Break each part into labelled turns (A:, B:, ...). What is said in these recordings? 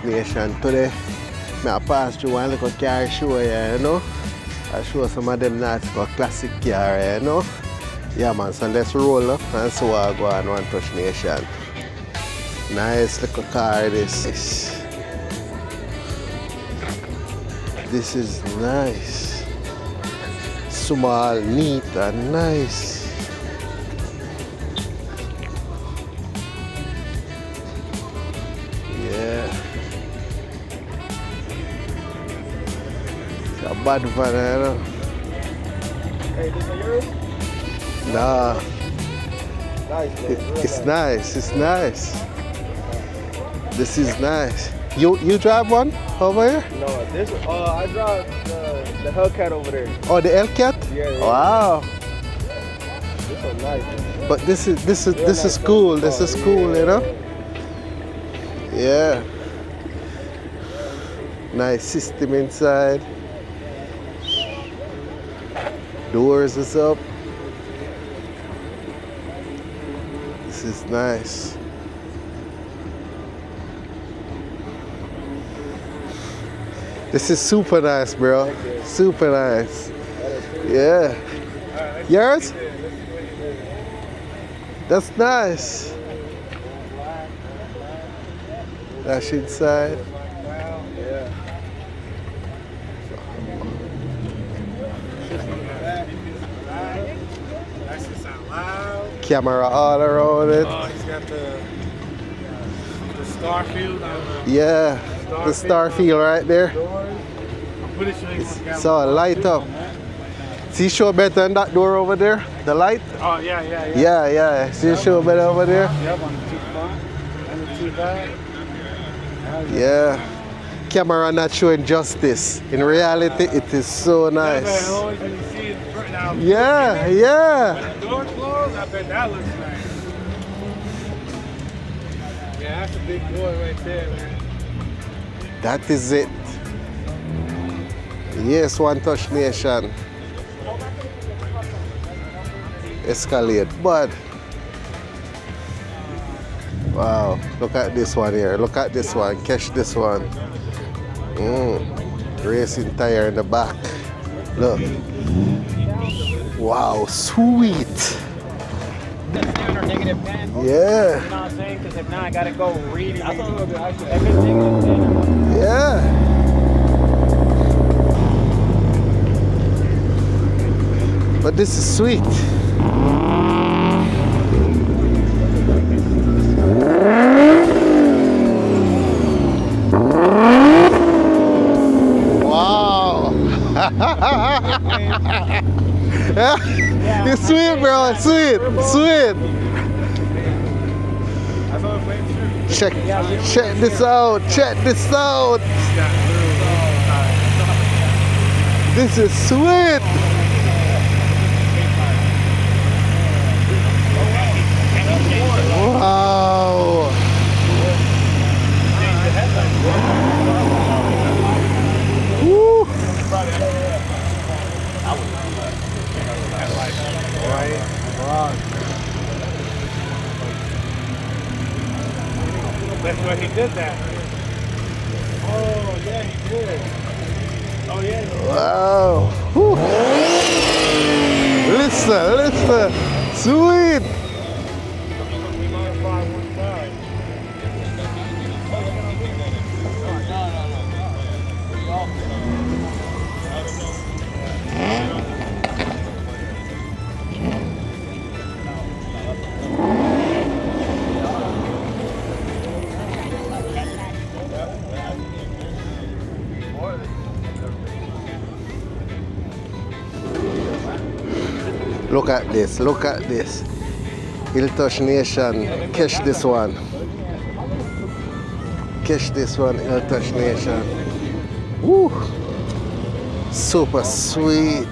A: Touch Nation. Today, I pass through one little car show here, you know. I show some of them nice classic car, you know. Yeah, man, so let's roll up and see what I go on One Touch Nation. Nice little car, this. This is nice. Small, neat, and nice. Bad van, you know.
B: Hey, this is yours?
A: Nah.
B: Nice, man.
A: It's nice. It's nice. This is nice. You drive one over here?
B: No, this I drive the Hellcat over there.
A: Oh, the Hellcat?
B: Yeah.
A: Wow.
B: This is nice. Man.
A: But this is cool. This is cool, you know. Yeah. Nice system inside. Doors is up. This is nice. This is super nice, bro. Super nice. Yeah. Yours? That's nice. That's inside. Camera all around it.
B: He's got the Starfield.
A: Yeah, the Starfield right there.
B: I'm pretty sure he's
A: So light up. See, show better than that door over there. The light.
B: Oh yeah.
A: Yeah. See, show better over there.
B: Yep, on the T5.
A: Yeah. Camera not showing justice. In reality, it is so nice. Yeah.
B: When the door closed, I bet that looks nice. Yeah, that's a big boy right there, man.
A: That is it. Yes, One Touch Nation. Escalade, but wow, look at this one here. Look at this one. Catch this one. Racing tire in the back. Look. Wow, sweet. Yeah.
B: You know what I'm saying? Because if not, I gotta go read it.
A: Yeah. But this is sweet. Wow. It's sweet, bro. Sweet. Check this out. Check this out. This is sweet. Wow. Woo.
B: That's where he did that. Oh, yeah, he did. Oh, yeah.
A: Wow. Woo. Listen. Sweet. Look at this. Hill Touch Nation, catch this one. Hill Touch Nation. Woo! Super sweet.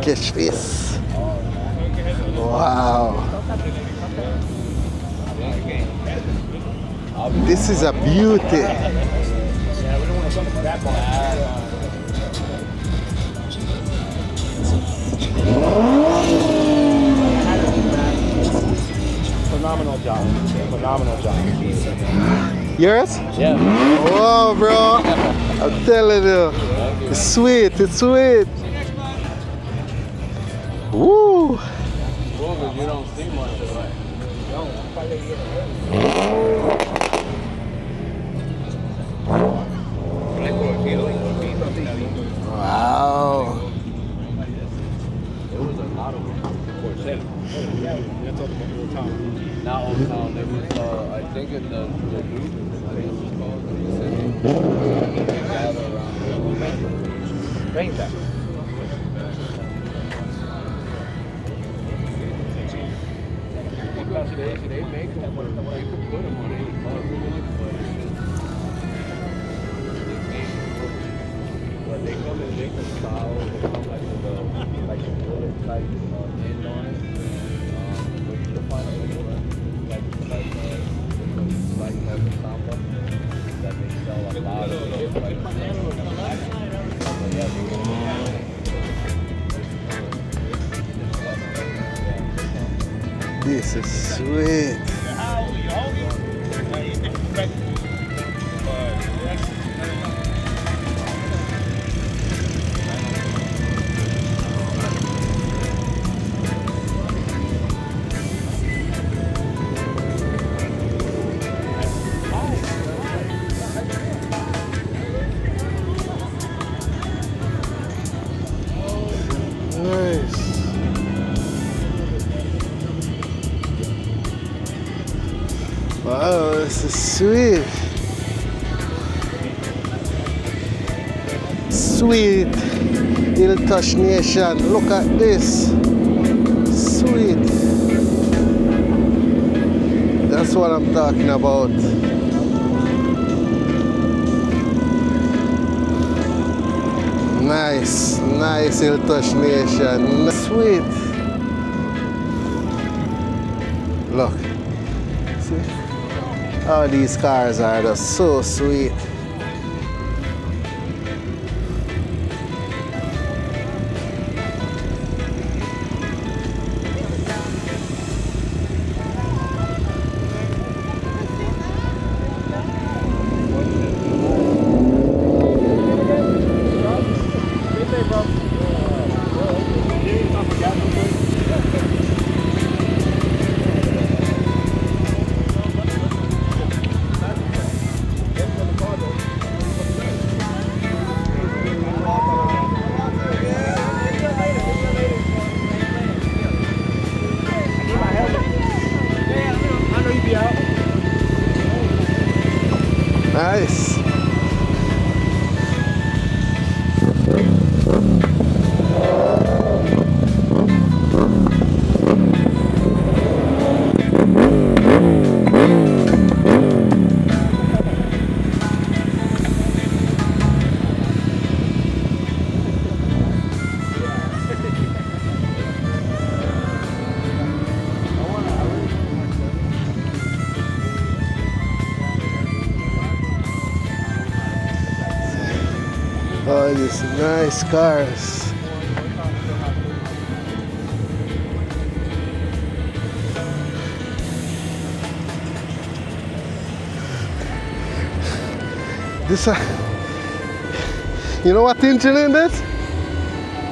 A: Catch this. Wow. This is a beauty.
B: that ball. phenomenal job. Phenomenal job.
A: Yours?
B: Yeah.
A: Oh, bro. I'm telling you. It's sweet. It's sweet. Woo.
B: Cool, but you don't see much of it.
A: Wow.
B: There was a lot of them before that. That's Old Town. Not Old Town. There was, I think, in the loop, I think it was called, in the city. They gather around. Paint that. Because they make them, you can put them on any color, but they come in different styles. They come like with a bullet type end on it. But you can find a little like heavy combo that they sell a lot of.
A: This is sweet. Nice. Wow, this is sweet. Sweet. Hill Touch Nation. Look at this. Sweet. That's what I'm talking about. Nice. Nice Hill Touch Nation. Sweet. Look. See? Oh, these cars are just so sweet. Nice. Oh, these nice cars. This you know what engine in this?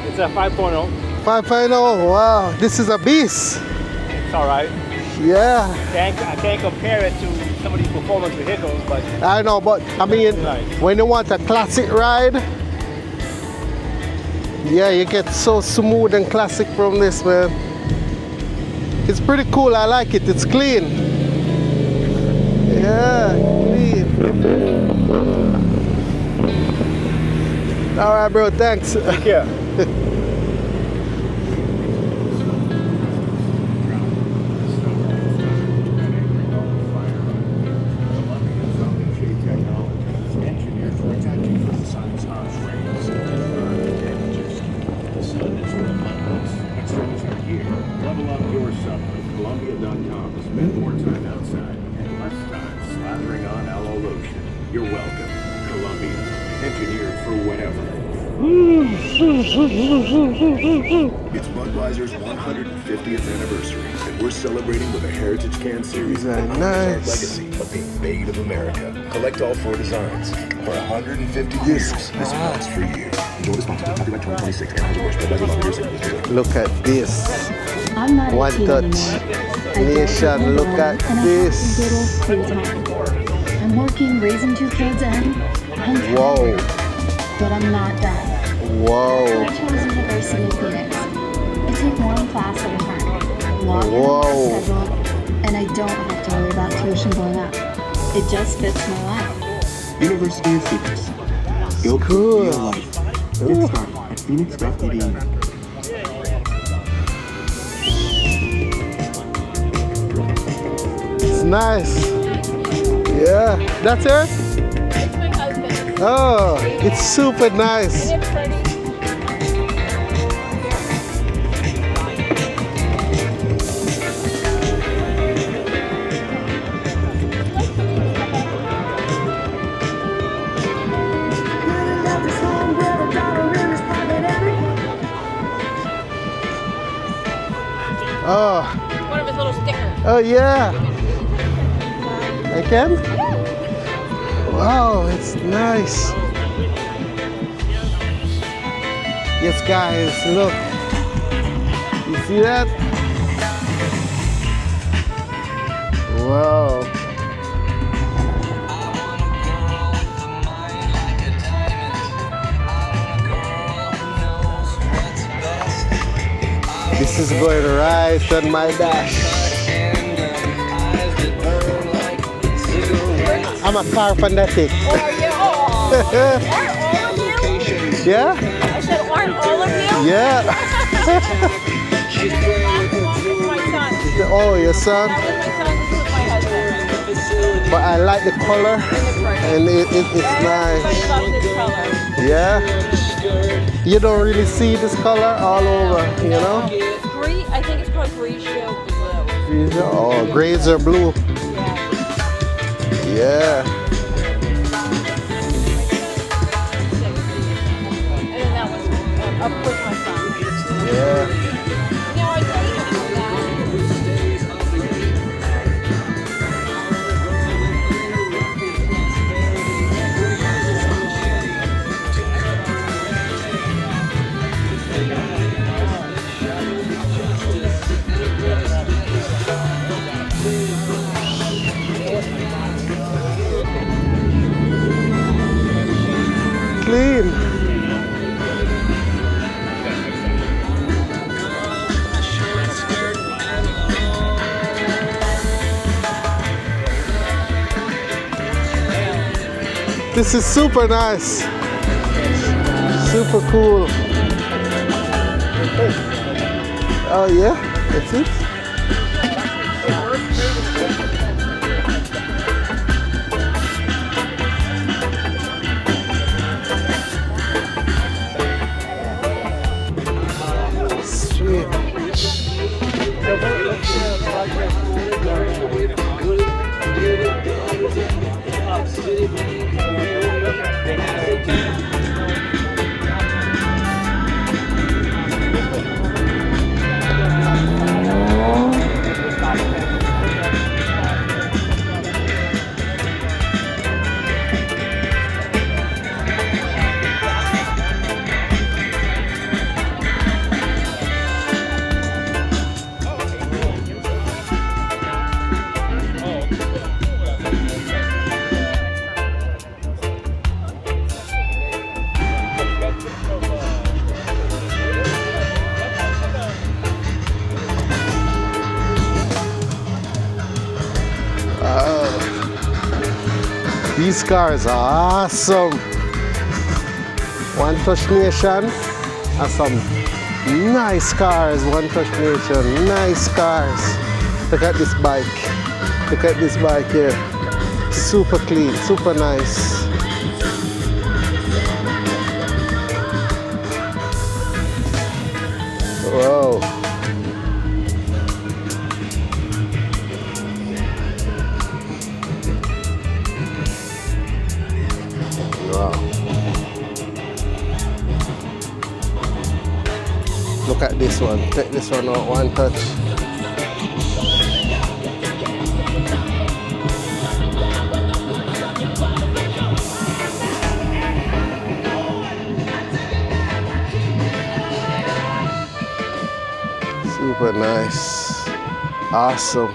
B: It's a 5.0.
A: 5.0. Wow, this is a beast.
B: It's all right.
A: Yeah.
B: I can't compare it to some of these performance vehicles, but
A: I know, but I mean,
B: Nice.
A: when you want a classic ride, yeah, you get so smooth and classic from this, man. It's pretty cool. I like it. It's clean. Yeah, clean. All right, bro. Thanks.
B: take care.
C: Level up your summer with Columbia.com. Spend more time outside and less time slathering on aloe lotion. You're welcome. Columbia. Engineered for whatever. It's Budweiser's 150th anniversary, and we're celebrating with a Heritage Can series
A: These are
C: that honors
A: nice.
C: our legacy of being made of America. Collect all 4 designs for 150
A: Yes.
C: years. This month's for you. Enjoy responsibly. Copyright 2026. Anheuser-Busch. Budweiser Lager Beer.
A: Look at this.
D: I'm not
A: One
D: 18
A: touch.
D: anymore. I don't
A: Nation,
D: live
A: look
D: alone,
A: at
D: and
A: this.
D: I have little free time. I'm working, raising 2 kids, and I'm tired,
A: Whoa.
D: but I'm not done.
A: Whoa.
D: I chose University of Phoenix. I take 1 class at a time, log in on
A: Whoa.
D: my schedule, and I don't have to worry about tuition going up. It just fits my life.
E: University of Phoenix. Built for
A: Cool.
E: real life. Get started at phoenix.edu.
A: It's nice. Yeah. That's it?
F: It's my husband.
A: Oh, it's super nice.
F: Isn't it pretty?
A: Oh,
F: One of his little stickers.
A: oh yeah. I can? Wow, it's nice. Yes, guys, look. You see that? Wow. This is going right on my dash. I'm a car fanatic.
F: Oh, are you? Oh, aren't all of you?
A: Yeah?
F: I said, aren't all of you?
A: Yeah.
F: It's my son.
A: Oh, your son?
F: That was my son. This was my husband.
A: But I like the color and it's
F: Everybody
A: nice.
F: loves this color.
A: Yeah? You don't really see this color all over, you know?
F: Green, I think it's called Grigio Blue.
A: Oh, grays are blue.
F: Yeah.
A: Yeah.
F: And then that was, of course, my son.
A: Yeah.
F: No, I dated him for that.
A: Clean. This is super nice. Super cool. Oh yeah, that's it. Sweet. These cars are awesome. One Touch Nation and some nice cars. One Touch Nation, nice cars. Look at this bike. Look at this bike here. Super clean, super nice. Whoa. Wow. Look at this one. Take this one out, One Touch. Super nice. Awesome.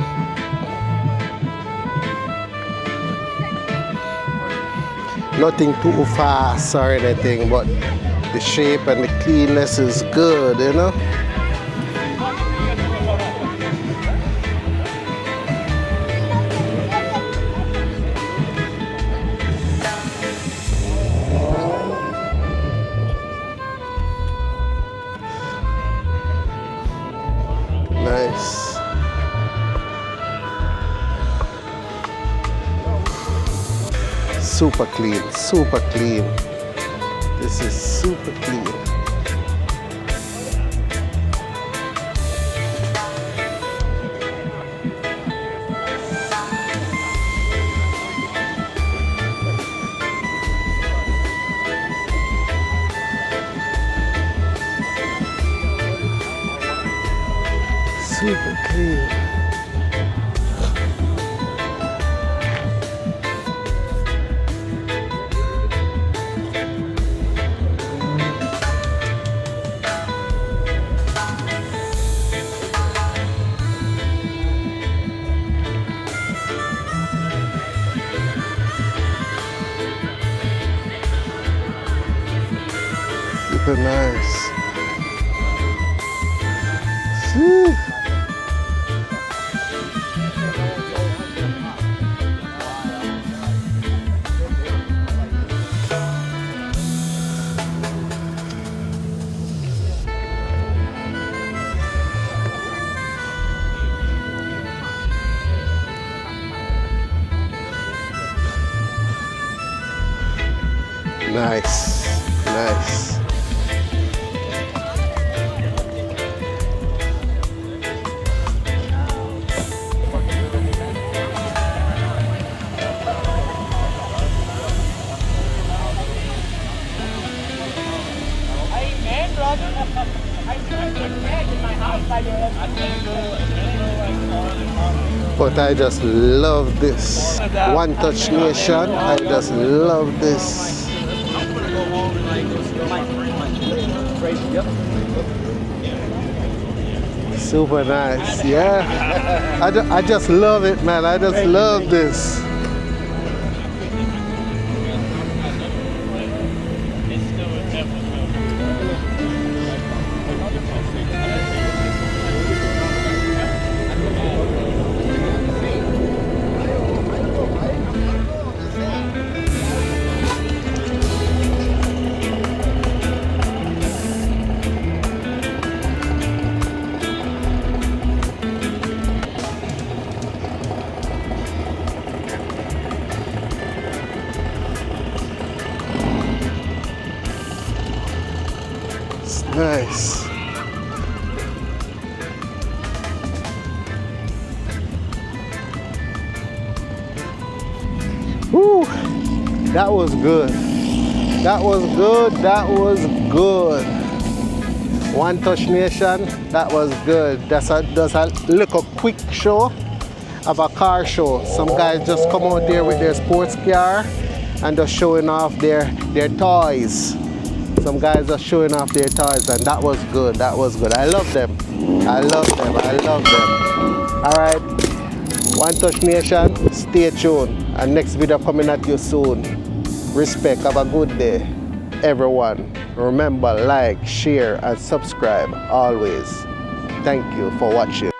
A: Nothing too fast or anything, but the shape and the cleanness is good, you know? Nice. Super clean, super clean. This is super clean. Super clean. Super nice. Whew. Nice, nice.
F: Amen, brother. I can't get back in my house by the
A: But I just love this. One Touch Nation, I just love this. Super nice, yeah. I just love it, man. I just love this. It's nice. Woo! That was good. That was good. That was good. One Touch Nation. That was good. That's a little quick show of a car show. Some guys just come out there with their sports car and just showing off their toys. Some guys are showing off their toys, and that was good. That was good. I love them. I love them. I love them. All right. One Touch Nation, stay tuned. And next video coming at you soon. Respect. Have a good day, everyone. Remember, like, share, and subscribe always. Thank you for watching.